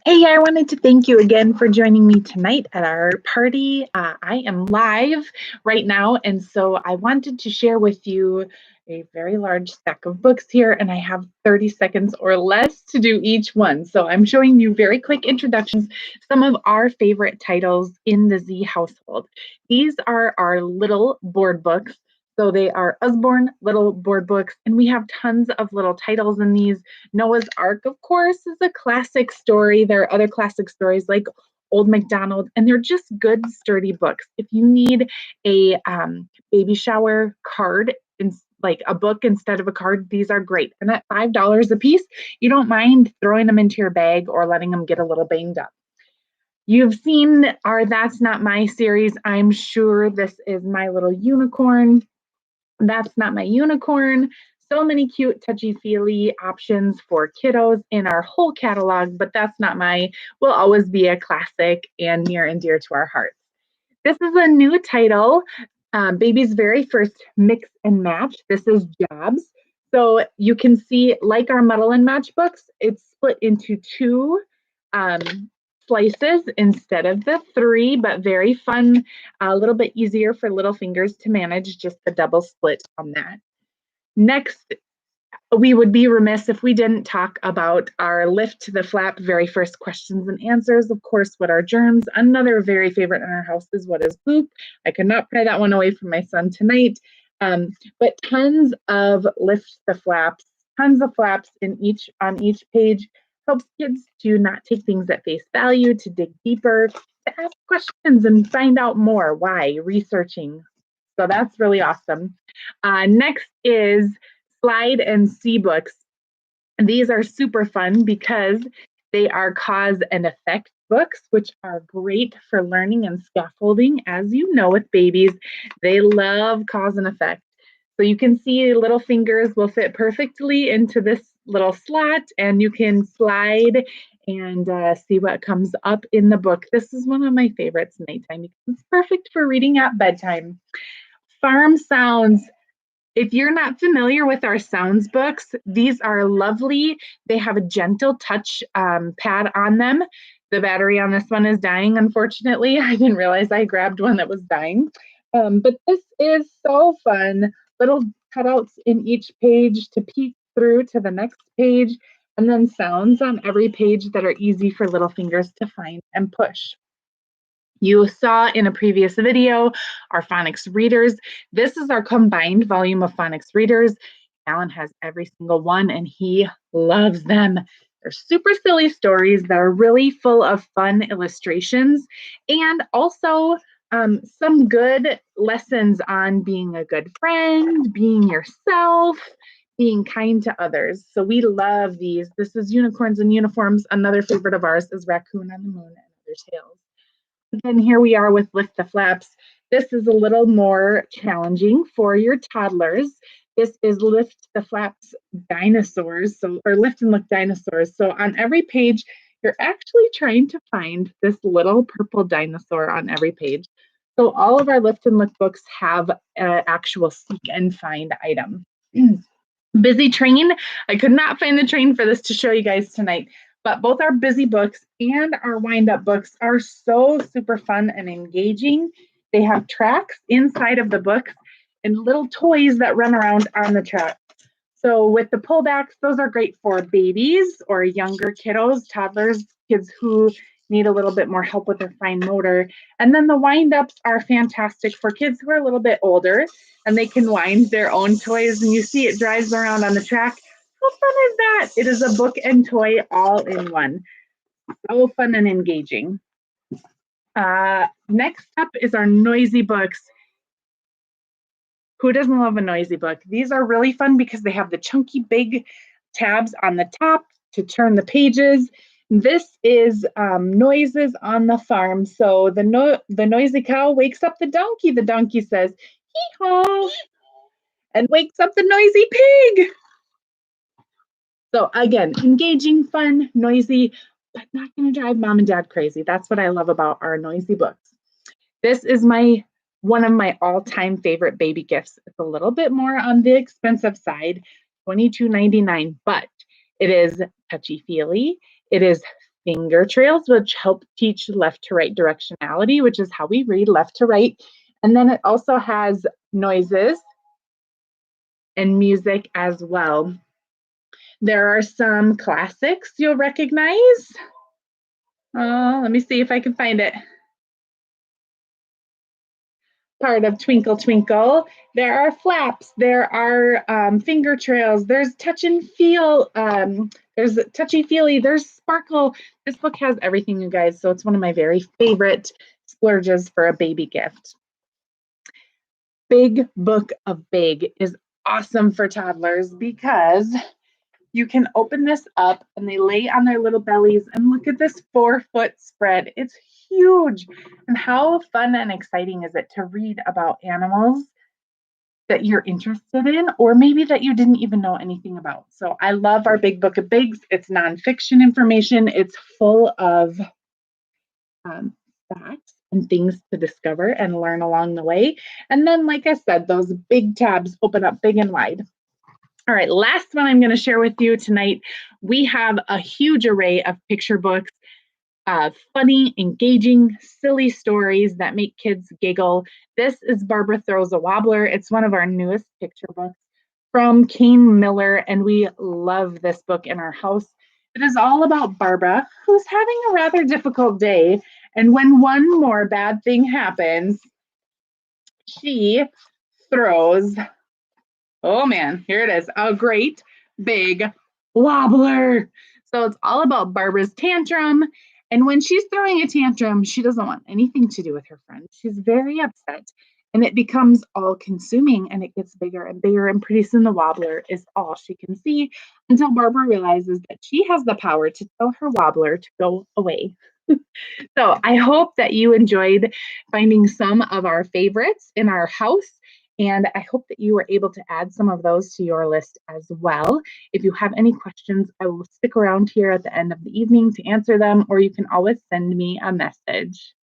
Hey, I wanted to thank you again for joining me tonight at our party. I am live right now, and so I wanted to share with you a very large stack of books here, and I have 30 seconds or less to do each one. So I'm showing you very quick introductions, some of our favorite titles in the Z household. These are our little board books. So they are Usborne little board books, and we have tons of little titles in these. Noah's Ark, of course, is a classic story. There are other classic stories like Old MacDonald, and they're just good, sturdy books. If you need a baby shower card, like a book instead of a card, these are great. And at $5 a piece, you don't mind throwing them into your bag or letting them get a little banged up. You've seen our That's Not My series. I'm sure this is My Little Unicorn. That's Not My Unicorn. So many cute, touchy-feely options for kiddos in our whole catalog, but That's Not My will always be a classic and near and dear to our hearts. This is a new title, Baby's very first mix and match. This is Jobs. So you can see, like our Muddle and Match books, it's split into two um, slices instead of the three, but very fun, a little bit easier for little fingers to manage, just the double split on that. Next, we would be remiss if we didn't talk about our Lift to the Flap very first questions and answers. Of course, what are germs? Another very favorite in our house is what is poop? I could not pry that one away from my son tonight. But tons of Lift the Flaps, tons of flaps on each page helps kids to not take things at face value, to dig deeper, to ask questions and find out more. Why? Researching. So that's really awesome. Next is Slide and See books. And these are super fun because they are cause and effect books, which are great for learning and scaffolding. As you know, with babies, they love cause and effect. So you can see little fingers will fit perfectly into this little slot, and you can slide and see what comes up in the book. This is one of my favorites nighttime because it's perfect for reading at bedtime. Farm Sounds. If you're not familiar with our sounds books, these are lovely. They have a gentle touch pad on them. The battery on this one is dying, unfortunately. I didn't realize I grabbed one that was dying. But this is so fun. Little cutouts in each page to peek through to the next page, and then sounds on every page that are easy for little fingers to find and push. You saw in a previous video our phonics readers. This is our combined volume of phonics readers. Alan has every single one and he loves them. They're super silly stories that are really full of fun illustrations and also some good lessons on being a good friend, being yourself, being kind to others. So we love these. This is Unicorns and Uniforms. Another favorite of ours is Raccoon on the Moon and Other Tales. Then here we are with Lift the Flaps. This is a little more challenging for your toddlers. This is Lift the Flaps Dinosaurs, or Lift and Look Dinosaurs. So on every page, you're actually trying to find this little purple dinosaur on every page. So all of our Lift and Look books have an actual seek and find item. Busy Train. I could not find the train for this to show you guys tonight. But both our busy books and our wind-up books are so super fun and engaging. They have tracks inside of the books and little toys that run around on the track. So with the pullbacks, those are great for babies or younger kiddos, toddlers, kids who need a little bit more help with their fine motor. And then the wind-ups are fantastic for kids who are a little bit older and they can wind their own toys. And you see it drives around on the track. How fun is that? It is a book and toy all in one. So fun and engaging. Next up is our noisy books. Who doesn't love a noisy book? These are really fun because they have the chunky big tabs on the top to turn the pages. This is Noises on the Farm. So the noisy cow wakes up the donkey. The donkey says, hee-haw, and wakes up the noisy pig. So again, engaging, fun, noisy, but not going to drive mom and dad crazy. That's what I love about our noisy books. This is one of my all-time favorite baby gifts. It's a little bit more on the expensive side, $22.99, but it is touchy-feely. It is finger trails, which help teach left to right directionality, which is how we read left to right. And then it also has noises and music as well. There are some classics you'll recognize. Let me see if I can find it. Part of Twinkle Twinkle. There are flaps. There are finger trails. There's touch and feel. There's touchy feely. There's sparkle. This book has everything, you guys. So it's one of my very favorite splurges for a baby gift. Big Book of Big is awesome for toddlers because you can open this up and they lay on their little bellies and look at this 4-foot spread. It's huge. And how fun and exciting is it to read about animals that you're interested in, or maybe that you didn't even know anything about? So I love our Big Book of Bigs. It's nonfiction information. It's full of facts and things to discover and learn along the way. And then, like I said, those big tabs open up big and wide. All right, last one I'm going to share with you tonight. We have a huge array of picture books, funny, engaging, silly stories that make kids giggle. This is Barbara Throws a Wobbler. It's one of our newest picture books from Kane Miller, and we love this book in our house. It is all about Barbara, who's having a rather difficult day, and when one more bad thing happens, she throws, oh man, here it is, a great big wobbler. So it's all about Barbara's tantrum. And when she's throwing a tantrum, she doesn't want anything to do with her friend. She's very upset. And it becomes all consuming and it gets bigger and bigger. And pretty soon the wobbler is all she can see until Barbara realizes that she has the power to tell her wobbler to go away. So I hope that you enjoyed finding some of our favorites in our house. And I hope that you were able to add some of those to your list as well. If you have any questions, I will stick around here at the end of the evening to answer them, or you can always send me a message.